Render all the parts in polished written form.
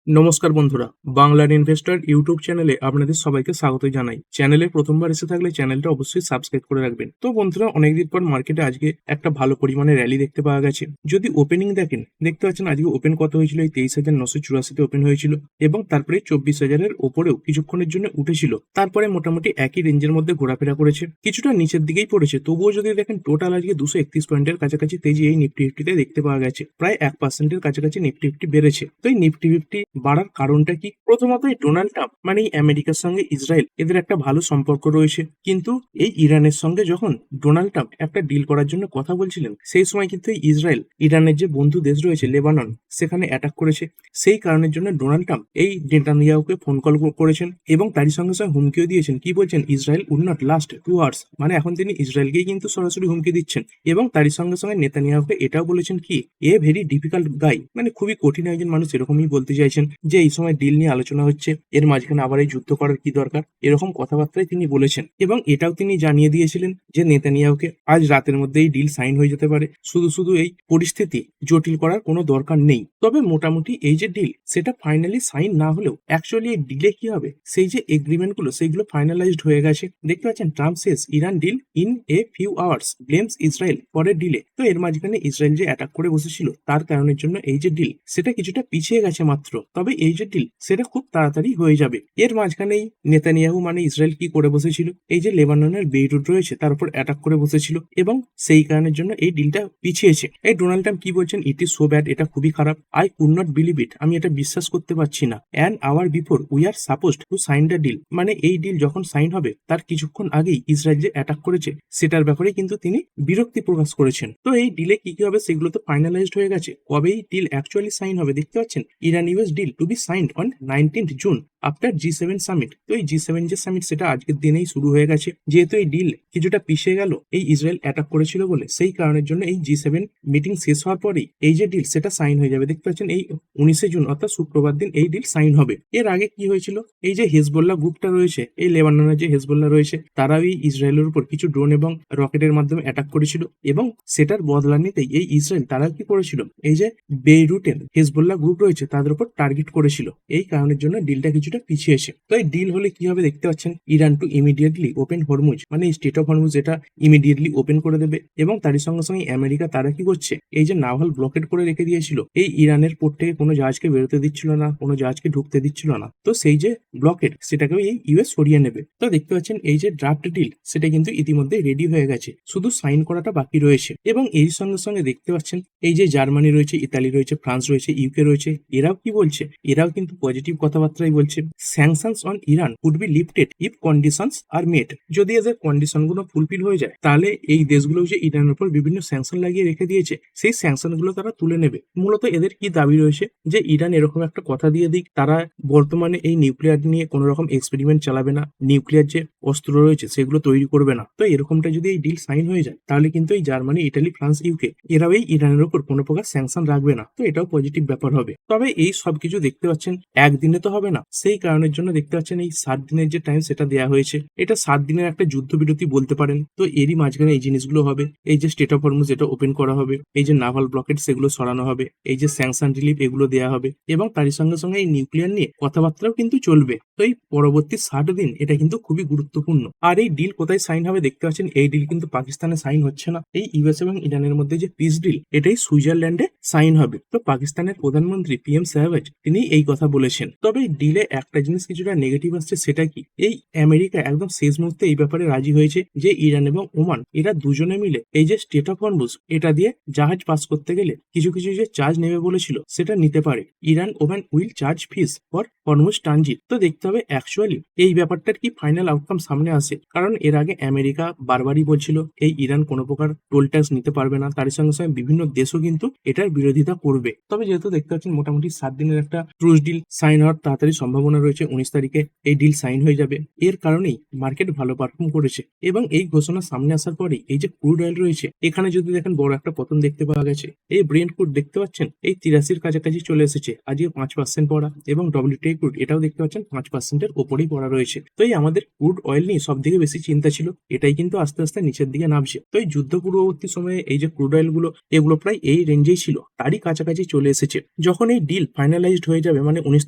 নমস্কার বন্ধুরা, বাংলার ইনভেস্টর ইউটিউব চ্যানেলে আপনাদের সবাইকে স্বাগত জানাই। চ্যানেলে প্রথমবার এসে থাকলে চ্যানেলটা অবশ্যই সাবস্ক্রাইব করে রাখবেন। তো বন্ধুরা, অনেকদিন পর মার্কেটে আজকে একটা ভালো পরিমাণে র্যালি দেখতে পাওয়া গেছে। যদি ওপেনিং দেখেন, দেখতে পাচ্ছেন আজকে ওপেন কত হয়েছিল, এই 23,984 ওপেন হয়েছিল এবং তারপরে 24,000-এর ওপরেও কিছুক্ষণের জন্য উঠেছিল। তারপরে মোটামুটি একই রেঞ্জের মধ্যে ঘোরাফেরা করেছে, কিছুটা নিচের দিকেই পড়েছে। তবুও যদি দেখেন, টোটাল আজকে 231 পয়েন্টের কাছাকাছি তেজি এই নিফটি ফিফটিতে দেখতে পাওয়া গেছে। প্রায় 1%-এর কাছাকাছি নিফটি ফিফটি বেড়েছে। তো এই নিফটি ফিফটি বাড়ার কারণটা কি? প্রথমত, এই ডোনাল্ড ট্রাম্প মানে এই আমেরিকার সঙ্গে ইসরায়েল, এদের একটা ভালো সম্পর্ক রয়েছে। কিন্তু এই ইরানের সঙ্গে যখন ডোনাল্ড ট্রাম্প একটা ডিল করার জন্য কথা বলছিলেন, সেই সময় কিন্তু এই ইসরায়েল ইরানের যে বন্ধু দেশ রয়েছে লেবানন, সেখানে অ্যাটাক করেছে। সেই কারণের জন্য ডোনাল্ড ট্রাম্প এই নেতানিয়াহুকে ফোন কল করেছেন এবং তারই সঙ্গে সঙ্গে হুমকিও দিয়েছেন। কি বলছেন? Israel would not last 2 hours, মানে এখন তিনি ইসরায়েলকেই কিন্তু সরাসরি হুমকি দিচ্ছেন। এবং তারই সঙ্গে সঙ্গে নেতানিয়াহুকে এটাও বলেছেন কি, এ ভেরি ডিফিকাল্ট গাই, মানে খুবই কঠিন একজন মানুষ, এরকমই বলতে চাইছেন যে এই সময় ডিল নিয়ে আলোচনা হচ্ছে, এর মাঝখানে আবার এই যুদ্ধ করার কি দরকার, এরকম কথাবার্তায় তিনি বলেছেন। এবং এটাও তিনি জানিয়ে দিয়েছিলেন যে নেতানিয়াহুকে আজ রাতের মধ্যে এই ডিল সাইন হয়ে যেতে পারে, শুধু শুধু এই পরিস্থিতি জটিল করার কোনো দরকার নেই। তবে মোটামুটি এই যে ডিল, সেটা ফাইনালি সাইন না হলেও অ্যাকচুয়ালি এই ডিলে কি হবে, সেই যে এগ্রিমেন্ট গুলো সেইগুলো ফাইনালাইজড হয়ে গেছে। দেখতে পাচ্ছেন, Trump says Iran deal in a few hours, blames Israel পরের ডিলে। তো এর মাঝখানে ইসরায়েল যে অ্যাটাক করে বসেছিল, তার কারণের জন্য এই যে ডিল, সেটা কিছুটা পিছিয়ে গেছে মাত্র। তবে এই যে ডিল, সেটা খুব তাড়াতাড়ি হয়ে যাবে। এর মাঝখানেই নেতানিয়াহু মানে ইসরায়েল কি করে বসেছিল, এই যে লেবাননের বেইরুট রয়েছে তার উপর অ্যাটাক করে বসেছিল এবং সেই কারণের জন্য এই ডিলটা পিছিয়েছে। এই ডোনাল্ড ট্রাম্প কি বলছেন? ইট ইজ সো ব্যাড, এটা খুবই খারাপ। I could not believe it, আমি এটা বিশ্বাস করতে পারছি না। And hour before we are supposed to sign the deal, মানে এই ডিল যখন সাইন হবে তার কিছুক্ষণ আগেই ইসরায়েল যে অ্যাটাক করেছে সেটার ব্যাপারে কিন্তু তিনি বিরক্তি প্রকাশ করেছেন। তো এই ডিলে কি কি হবে সেগুলো তো ফাইনালাইজড হয়ে গেছে। কবে এই ডিল অ্যাকচুয়ালি সাইন হবে দেখতে পাচ্ছেন, Iran US deal to be signed on 19th June after G7 summit. তো এই G7 যে সামিট, সেটা আজকের দিনেই শুরু হয়ে গেছে। যেহেতু এই ডিল কিছুটা পিছিয়ে গেল এই ইসরায়েল অ্যাটাক করেছিল বলে, সেই কারণের জন্য এই G7 মিটিং শেষ হওয়ার পরেই এই যে ডিল, সেটা সাইন হয়ে যাবে। দেখতে পাচ্ছেন এই 19শে জুন অর্থাৎ শুক্রবার দিন এই ডিল সাইন হবে। এর আগে কি হয়েছিল, এই যে হেজবোল্লাহ গ্রুপটা রয়েছে, এই লেবাননের যে হেজবোল্লাহ রয়েছে, তারাও এই ইসরায়েলের উপর কিছু ড্রোন এবং রকেটের মাধ্যমে অ্যাটাক করেছিল এবং সেটার বদলা নিতেই এই ইসরায়েল তারা কি করেছিল, এই যে বেইরুটের হেজবোল্লাহ গ্রুপ রয়েছে তাদের উপর টার্গেট করেছিল। এই কারণের জন্য ডিলটা কিছুটা পিছিয়েছে। তো এই ডিল হলে কি হবে দেখতে পাচ্ছেন, Iran two immediately open Hormuz, মানে স্টেট অফ হরমুজ এটা ইমিডিয়েটলি ওপেন করে দেবে। এবং তারই সঙ্গে সঙ্গে আমেরিকা তারা কি করছে, এই যে নাভাল ব্লকেট করে রেখে দিয়েছিল, এই ইরানের পোর্ট থেকে কোনো জাহাজকে বেরোতে দিচ্ছিল না, কোনো জাহাজকে ঢুকতে দিচ্ছিল না। তো সেই যে ব্লকেট, সেটাকেও এই ইউএস সরিয়ে নেবে। তো দেখতে পাচ্ছেন এই যে ড্রাফট ডিল, সেটা কিন্তু ইতিমধ্যে রেডি হয়ে গেছে, শুধু সাইন করাটা বাকি রয়েছে। এবং এই সঙ্গে সঙ্গে দেখতে পাচ্ছেন এই যে জার্মানি রয়েছে, ইতালি রয়েছে, ফ্রান্স রয়েছে, ইউকে রয়েছে, এরাও কি বলছে, এরাও কিন্তু পজিটিভ কথাবার্তাই বলছে। Sanctions on Iran could be lifted if conditions are met, যদি এদের কন্ডিশন গুলো ফুলফিল হয়ে যায়, তাহলে এই দেশগুলো যে ইরানের উপর বিভিন্ন স্যাংশন লাগিয়ে রেখে দিয়েছে, সেই স্যাংশন গুলো তারা তুলে নেবে। মূলত এদের কি দাবি রয়েছে, যে ইরান এরকম একটা কথা দিয়ে দিক, তারা বর্তমানে এই নিউক্লিয়ার নিয়ে কোনো রকম এক্সপেরিমেন্ট চালাবে না, নিউক্লিয়ার যে অস্ত্র রয়েছে সেগুলো তৈরি করবে না। তো এরকমটা যদি এই ডিল সাইন হয়ে যায়, তাহলে কিন্তু এই জার্মানি, ইটালি, ফ্রান্স, ইউকে এরাও এই ইরানের উপর কোনো প্রকার স্যাংশন রাখবে না। তো এটাও পজিটিভ ব্যাপার হবে। তবে এই সবকিছু দেখতে পাচ্ছেন একদিনে তো হবে না, সেই কারণের জন্য দেখতে পাচ্ছেন এই 7 দিনের যে টাইম সেটা দেওয়া হয়েছে, এটা 7 দিনের একটা যুদ্ধবিরতি বলতে পারেন। তো এরই মাঝখানে এই জিনিসগুলো হবে, এই যে স্টেট অফ হরমুজ এটা ওপেন করা হবে, এই যে নাভাল ব্লকেট সেগুলো সরানো হবে, এই যে স্যাংশন রিলিফ এগুলো দেওয়া হবে এবং তারই সঙ্গে সঙ্গে এই নিউক্লিয়ার নিয়ে কথাবার্তাও কিন্তু চলবে। তো এই পরবর্তী 60 দিন এটা কিন্তু খুবই গুরুত্বপূর্ণ। আর এই ডিল কোথায় সাইন হবে দেখতে পাচ্ছেন, এই ডিল কিন্তু পাকিস্তানে সাইন হচ্ছে না। এই ইউএস এবং ইরানের মধ্যে যে পিস ডিল, এটাই সুইজারল্যান্ডে সাইন হবে। তো পাকিস্তানের প্রধানমন্ত্রী PM শাহবাজ তিনি এই কথা বলেছেন। তবে ডিলে একটা জিনিস কিছুটা নেগেটিভ আসছে, সেটা কি, এই আমেরিকা একদম শেষ মুহূর্তে এই ব্যাপারে রাজি হয়েছে যে ইরান এবং ওমান এরা দুজনে মিলে এই যে স্টেট অফ হরমুজ এটা দিয়ে জাহাজ পাস করতে গেলে কিছু কিছু যে চার্জ নেবে বলেছিল, সেটা নিতে পারে। Iran Oman will charge fees for Hormuz transit. তো দেখতে হবে অ্যাকচুয়ালি এই ব্যাপারটার কি ফাইনাল আউটকাম সামনে আসে। কারণ এর আগে আমেরিকা বারবারই বলছিল এই ইরান কোনো প্রকার টোল ট্যাক্স নিতে পারবে না, তার সঙ্গে সঙ্গে বিভিন্ন দেশও কিন্তু এটার বিরোধিতা করবে। তবে যেহেতু দেখতে পাচ্ছেন মোটামুটি 7 দিনের একটা ট্রুজ ডিল সাইন হওয়ার তাড়াতাড়ি সম্ভাবনা সম্ভাবনা রয়েছে 19 তারিখে এই ডিল সাইন হয়ে যাবে। এর কারণেই মার্কেট ভালো পারফর্ম করেছে এবং এই ঘোষণা সামনে আসার পরেই এই যে ক্রুড অয়েল রয়েছে এখানে যদি দেখেন বড় একটা পতন দেখতে পাওয়া গেছে। এই ব্রেন্ট ক্রুড দেখতে পাচ্ছেন এই 83-র কাছাকাছি চলে এসেছে, আজকে 5% পড়া, এবং WTI ক্রুড এটাও দেখতে পাচ্ছেন 5%-এর ওপরেই পড়া রয়েছে। তো এই আমাদের ক্রুড অয়েল নিয়ে সব থেকে বেশি চিন্তা ছিল, এটাই কিন্তু আস্তে আস্তে নিচের দিকে নামছে। তো এই যুদ্ধ পূর্ববর্তী সময়ে এই যে ক্রুড অয়েল গুলো এগুলো প্রায় এই রেঞ্জেই ছিল, তারই কাছাকাছি চলে এসেছে। যখন এই ডিল ফাইনালাইজড হয়ে যাবে, মানে 19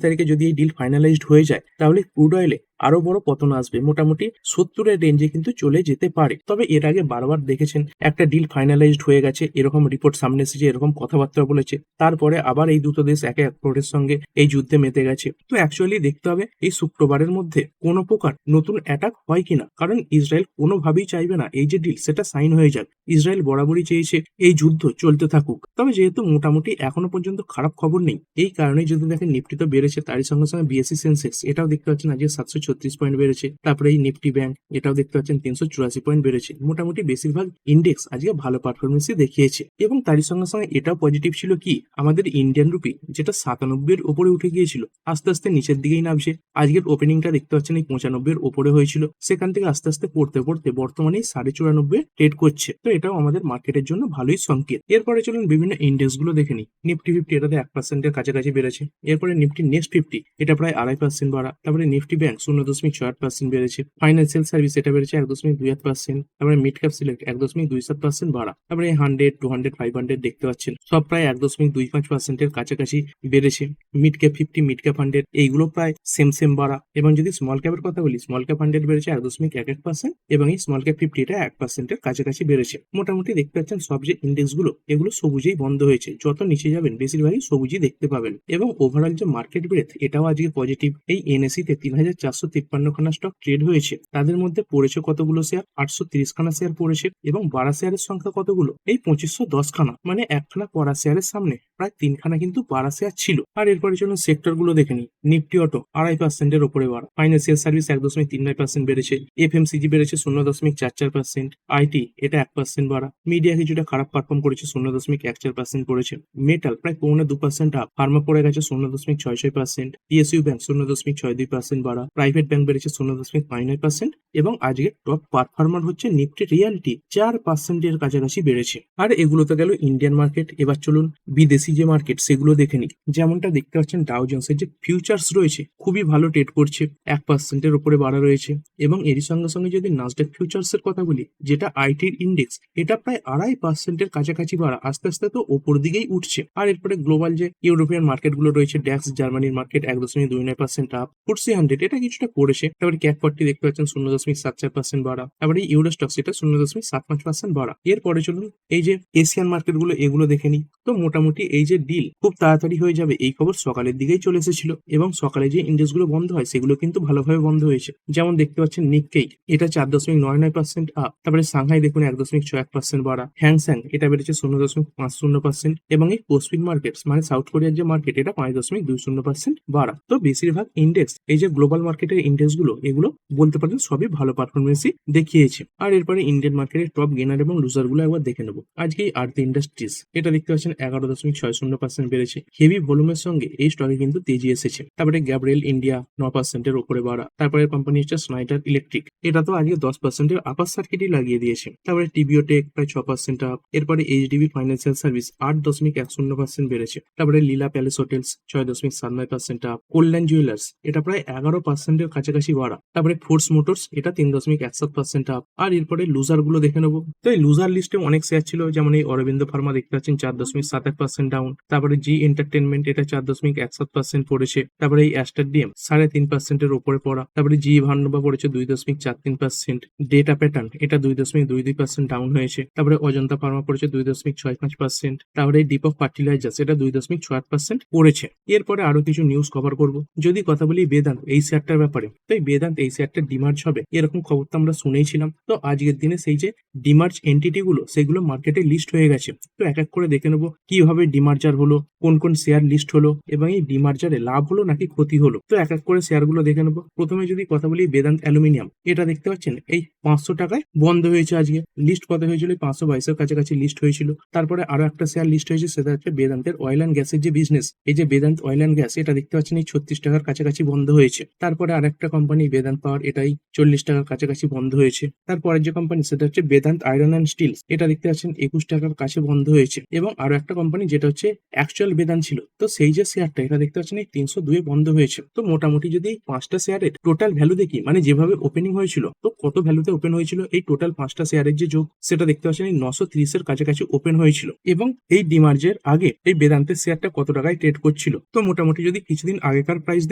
তারিখে যদি এই ডিল ফাইনালাইজড হয়ে যায়, তাহলে ক্রুড অয়েলে আরো বড় পতন আসবে, মোটামুটি 70-এর রেঞ্জে কিন্তু চলে যেতে পারে। তবে এর আগে বারবার দেখেছেন একটা ডিল ফাইনালাইজড হয়ে গেছে, এরকম রিপোর্ট সামনে এসেছে, এরকম কথাবার্তা বলেছে, তারপরে আবার এই দুটো দেশ একে অপরের সঙ্গে এই যুদ্ধে মেতে গেছে। তো অ্যাকচুয়ালি দেখতে হবে এই শুক্রবারের মধ্যে কোনো প্রকার নতুন অ্যাটাক হয় কিনা, কারণ ইসরায়েল কোনোভাবেই চাইবে না এই যে ডিল সেটা সাইন হয়ে যাক। ইসরায়েল বরাবরই চেয়েছে এই যুদ্ধ চলতে থাকুক। তবে যেহেতু মোটামুটি এখনো পর্যন্ত খারাপ খবর নেই, এই কারণে যদি দেখেন নিফটি তো বেড়েছে, তারই সঙ্গে সঙ্গে বিএসসি সেন্সেক্স এটাও দেখতে পাচ্ছেন আজকে 736 পয়েন্ট বেড়েছে। তারপরে এই নিফটি ব্যাংক এটাও দেখতে পাচ্ছেন 384 পয়েন্ট বেড়েছে। মোটামুটি বেশিরভাগ ইন্ডেক্স আজকে ভালো পারফরমেন্সই দেখিয়েছে। এবং তারই সঙ্গে সঙ্গে এটাও পজিটিভ ছিল কি, আমাদের ইন্ডিয়ান রুপি যেটা 97-এর উপরে উঠে গিয়েছিল আস্তে আস্তে নিচের দিকেই নামছে। আজকের ওপেনিংটা দেখতে পাচ্ছেন এই 95-এর উপরে হয়েছিল, সেখান থেকে আস্তে আস্তে পড়তে পড়তে বর্তমানে 94.5 ট্রেড করছে। তো এটাও আমাদের মার্কেটের জন্য ভালোই সংকেত। এরপরে চলুন বিভিন্ন ইন্ডেক্স গুলো দেখে নিই। নিফটি 50 এটাতে 1%-এর কাছাকাছি বেড়েছে। এরপরে নিফটি নেক্সট 50 এটা প্রায় 2.5% বাড়া। তারপরে নিফটি ব্যাংক 0.68% বেড়েছে। ফাইন্যান্সিয়াল সার্ভিস এটা বেড়েছে 1.28%। তারপরে মিড ক্যাপ সিলেক্ট 1.27% বাড়া। তারপরে 100, 200, 500 দেখতে পাচ্ছেন সব প্রায় 1.25%-এর কাছাকাছি বেড়েছে। মিড ক্যাপ 50, মিড ক্যাপ 100 এইগুলো প্রায় সেম বাড়া। এবং যদি স্মল ক্যাপের কথা বলি, স্মল ক্যাপ 100 বেড়েছে 1.11% এবং এই স্মল ক্যাপ 50 এটা 1%-এর কাছাকাছি বেড়েছে। মোটামুটি দেখতে পাচ্ছেন সব যে ইন্ডেক্স গুলো এগুলো সবুজেই বন্ধ হয়েছে। যত নিচে যাবেন বেশিরভাগই সবুজই দেখতে পাবেন। এবং ওভারঅল যে মার্কেট ব্রেথ এটাও আজকে পজিটিভ। এই এনএসসি তে 3453 খানা স্টক ট্রেড হয়েছে, তাদের মধ্যে পড়েছে কতগুলো শেয়ার, 830 খানা শেয়ার পড়েছে। এবং বাড়া শেয়ারের সংখ্যা কতগুলো, এই 2510 খানা, মানে একখানা পড়া শেয়ারের সামনে প্রায় 3 খানা কিন্তু বাড়া শেয়ার ছিল। আর এরপরে জন্য সেক্টর গুলো দেখে নিই। নিফটি অটো 2.5%-এর উপরে বাড়া। ফাইন্যান্সিয়াল সার্ভিস 1.39% বেড়েছে। এফএমসিজি বেড়েছে 0.44%। আইটি এটা 1% বাড়া। মিডিয়া কিছুটা খারাপ পারফর্ম করেছে, 0.14% পড়েছে। মেটাল প্রায় 2% আপ। ফার্মা পড়ে গেছে 0.66%। পিএসইউ ব্যাংক 0.62% বাড়া। প্রাইভেট ব্যাংক বেড়েছে 0.59%। এবং আজকে টপ পারফর্মার হচ্ছে নিফটি রিয়ালিটি, 4%-এর কাছাকাছি বেড়েছে। আর এগুলো তো গেল ইন্ডিয়ান মার্কেট। এবার চলুন বিদেশি যে মার্কেট সেগুলো দেখে নিই। যেমনটা দেখতে পাচ্ছেন ডাও জোন্সের যে ফিউচার্স রয়েছে খুবই ভালো ট্রেড করছে, 1%-এর উপরে বাড়া রয়েছে। এবং এরই সঙ্গে সঙ্গে যদি নাসডাক ফিউচার্স এর কথা বলি, যেটা আইটির ইন্ডেক্স, এটা প্রায় 2.5%-এর কাছাকাছি বাড়া, আস্তে আস্তে তো ওপর দিকেই উঠছে। আর এরপরে গ্লোবাল যে ইউরোপিয়ান মার্কেট গুলো রয়েছে, ড্যাক্স জার্মানির মার্কেট 1.29% আপ। ফুটসি 100 এটা কিছুটা পড়েছে। তারপরে ক্যাক 40 দেখতে পাচ্ছেন 0.74% বাড়া। তারপরে ইউরোস্টক্স এটা 0.75% বাড়া। এরপরে চলুন এই যে এশিয়ান মার্কেট গুলো এগুলো দেখে নিই। তো মোটামুটি এই যে ডিল খুব তাড়াতাড়ি হয়ে যাবে এই খবর সকালের দিকেই চলে এসেছিল, এবং সকালে যে ইন্ডেক্স গুলো বন্ধ হয় সেগুলো কিন্তু ভালোভাবে বন্ধ হয়েছে। যেমন দেখতে পাচ্ছেন নিক্কেই এটা 4.99% আপ। তারপরে সাংহাই দেখুন 1.61% বাড়া। হ্যাংস্যাং এটা বেড়েছে 0.50%। এবং এই কোসপিন মার্কেটস মানে সাউথ কোরিয়ার যে মার্কেট এটা 5.20% বাড়া। তো বেশিরভাগ ইন্ডেক্স এই যে গ্লোবাল মার্কেটের ইন্ডেক্স গুলো এগুলো বলতে পারেন সবই ভালো পারফরমেন্সই দেখিয়েছে। আর এরপরে ইন্ডিয়ান মার্কেটের টপ গেনার এবং লুজার গুলো একবার দেখে নেবো। আজকে এই আর্থ ইন্ডাস্ট্রিজ এটা দেখতে পাচ্ছেন 11.60% বেড়েছে। হেভি ভলিউমের সঙ্গে এই স্টকে কিন্তু তেজি এসেছে। তারপরে গ্যাব্রিয়েল ইন্ডিয়া 9%-এর উপরে বাড়া। তারপরে কোম্পানি হচ্ছে স্নাইডার ইলেকট্রিক, এটা তো আজকে 10%-এর আপার সার্কিটই লাগিয়ে দিয়েছে। তারপরে টিবিও টেক প্রায় 6% আপ। এরপরে এইচডিবি ফাইন্যান্সিয়াল সার্ভিস 8.10% বেড়েছে। তারপরে লীলা প্যালেস হোটেলস 6.79% আপ। কল্যাণ জুয়েলার্স এটা প্রায় 11%-এর কাছাকাছি বাড়া। তারপরে ফোর্স মোটরস এটা 3.17% আপ। আর এরপরে লুজার গুলো দেখে নেবো। তো এই লুজার লিস্টে অনেক শেয়ার ছিল, যেমন এই অরবিন্দ ফার্মা দেখতে পাচ্ছেন 4.71% ডাউন। তারপরে জি এন্টারটেনমেন্ট এটা 4.17% পড়েছে। তারপরে এই অ্যাস্টার ডিএম 3.5%-এর উপরে পড়া। তারপরে জি ভান্ডবা পড়েছে 2.43%। ডেটা প্যাটার্ন এটা 2.22% ডাউন হয়েছে। তারপরে অজন্তা ফার্মা পড়েছে 2.65%। তারপরে এই দীপক ফার্টিলাইজার্স এটা 2.68% পড়েছে। এরপরে আরো কিছু নিউজ কভার করব। যদি কথা বলি বেদান্ত এই শেয়ারটার ব্যাপারে, তো এই বেদান্ত এই শেয়ারটা ডিমার্জ হবে এরকম খবর তো আমরা শুনেইছিলাম। তো আজকের দিনে সেই যে ডিমার্জ এন্টিটি গুলো সেগুলো মার্কেটে লিস্ট হয়ে গেছে। তো এক এক করে দেখে নেবো কিভাবে ডিমার্জার হলো, কোন কোন শেয়ার লিস্ট হলো এবং এই ডিমার্জারে লাভ হলো নাকি ক্ষতি হলো। তো এক এক করে শেয়ারগুলো দেখে নেবো। প্রথমে যদি কথা বলি বেদান্ত অ্যালুমিনিয়াম, এটা দেখতে পাচ্ছেন এই 500 টাকায় বন্ধ হয়েছে আজকে। লিস্ট কত হয়েছিল? 522 কাছাকাছি লিস্ট হয়েছিল। তারপরে আরো একটা শেয়ার লিস্ট হয়েছে, সেটা হচ্ছে বেদান্তের অয়েল অ্যান্ড গ্যাসের যে বিজনেস, এই যে বেদান্ত অয়েল অ্যান্ড গ্যাস, এটা দেখতে পাচ্ছেন এই 36 টাকার কাছাকাছি বন্ধ হয়েছে। তারপরে আরেকটা কোম্পানি বেদান্ত পাওয়ার, এটাই 40 টাকার কাছাকাছি বন্ধ হয়েছে। তারপরের যে কোম্পানি সেটা হচ্ছে বেদান্ত আয়রন অ্যান্ড স্টিল, এটা দেখতে পাচ্ছেন 21 টাকার কাছে বন্ধ হয়েছে। এবং আরো একটা কোম্পানি যেটা হচ্ছে অ্যাকচুয়াল বেদান্ত ছিল, তো সেই যে শেয়ারটা, এটা দেখতে পাচ্ছেন এই 302 এ বন্ধ হয়েছে। তো মোটামুটি যদি এই 5টা শেয়ারের টোটাল ভ্যালু দেখি, মানে যেভাবে ওপেনিং হয়েছিল, তো কত ভ্যালুতে ওপেন হয়েছিল এই টোটাল 5টা শেয়ারের যে যোগ, সেটা দেখতে পাচ্ছেন এই 930 এর কাছাকাছি ওপেন হয়েছিল। এবং এই ডিমার্জের আগে এই বেদান্তের শেয়ারটা কত টাকায় ট্রেড করছিল, তো মোটামুটি যদি কিছুদিন আগেকার প্রাইস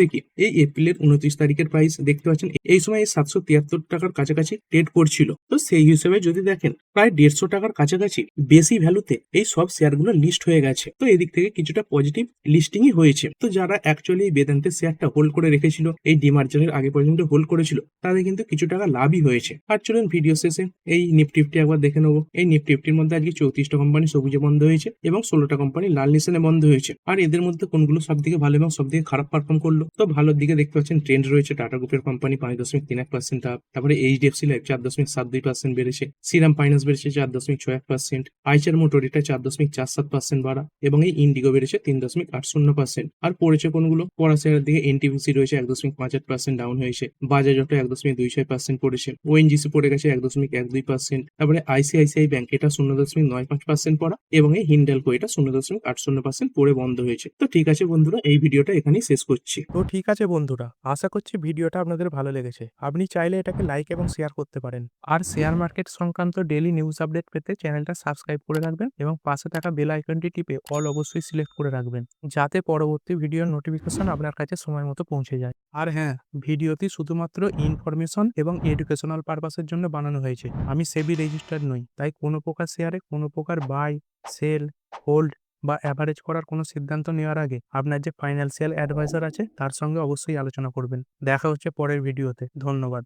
দেখি, এই এপ্রিলের 29 তারিখের প্রাইস দেখতে পাচ্ছেন এই সময় এই 773 টাকার কাছাকাছি ট্রেড করছিল। তো সেই হিসেবে যদি দেখেন প্রায় 150 টাকার কাছাকাছি বেশি ভ্যালুতে এই সব শেয়ারগুলো লিস্ট হয়ে গেছে। তো এদিক থেকে কিছুটা পজিটিভ লিস্টিংই হয়েছে। তো যারা অ্যাকচুয়ালি এই বেদান্তের শেয়ারটা হোল্ড করে রেখেছিল, এই ডিমার্জারের আগে পর্যন্ত হোল্ড করেছিল, তাদের কিন্তু কিছু টাকা লাভই হয়েছে। আর চলুন ভিডিও শেষে এই নিফটি একবার দেখে নেবো। এই নিফটির মধ্যে আজকে 34টা কোম্পানি সবুজে বন্ধ হয়েছে এবং 16টা কোম্পানি লাল নিশানে বন্ধ হয়েছে। আর এদের মধ্যে কোনগুলো সব থেকে ভালো এবং সব থেকে খারাপ পারফর্ম করলো, তো ভালোর দিকে দেখতে পাচ্ছেন ট্রেন্ড রয়েছে। টাটা গ্রুপের কোম্পানি 5.31% আপ, তারপরে এইচডিএফসি লাইফ 4.72% বেড়েছে, শ্রীরাম ফাইন্যান্স বেড়েছে 4.61%, আইচার মোটর এটা 4.47% বাড়া, এবং এই ইন্ডিগো বেড়েছে 3.80%। আর পড়েছে কোনগুলো, পড়া শেয়ারের দিকে এনটিপিসি রয়েছে 1.58% ডাউন হয়েছে, বাজাজ অটো 1.26% পড়েছে, ওএনজিসি পড়ে গেছে 1.12%, তারপরে আইসিআইসিআই ব্যাংক এটা 0.95% পড়া, এবং এই হিন্ডালকো এটা 0.80% পড়ে বন্ধ হয়েছে। তো ঠিক আছে বন্ধুরা, এই ভিডিওটা এখানেই শেষ করছি। তো ঠিক আছে বন্ধুরা, আশা করছি ভিডিওটা আপনাদের ভালো লেগেছে। আপনি চাইলে এটাকে লাইক এবং শেয়ার করতে পারেন। আর শেয়ার মার্কেট সংক্রান্ত ডেইলি নিউজ আপডেট পেতে চ্যানেলটা সাবস্ক্রাইব করে রাখবেন এবং পাশে থাকা বেল আইকনটি টিপে অল অবশ্যই সিলেক্ট করে রাখবেন, যাতে পরবর্তী ভিডিওর নোটিফিকেশন আপনার কাছে সময় মতো পৌঁছে যায়। আর হ্যাঁ, ভিডিওটি শুধুমাত্র ইনফরমেশন এবং এডুকেশনাল পারপাসের জন্য বানানো হয়েছে। আমি সেবি রেজিস্টার্ড নই, তাই কোনো প্রকার শেয়ারে কোনো প্রকার বাই, সেল, হোল্ড বা অ্যাভারেজ করার কোনো সিদ্ধান্ত নেওয়ার আগে আপনার যে ফাইন্যান্সিয়াল অ্যাডভাইজার আছে তার সঙ্গে অবশ্যই আলোচনা করবেন। দেখা হচ্ছে পরের ভিডিওতে। ধন্যবাদ।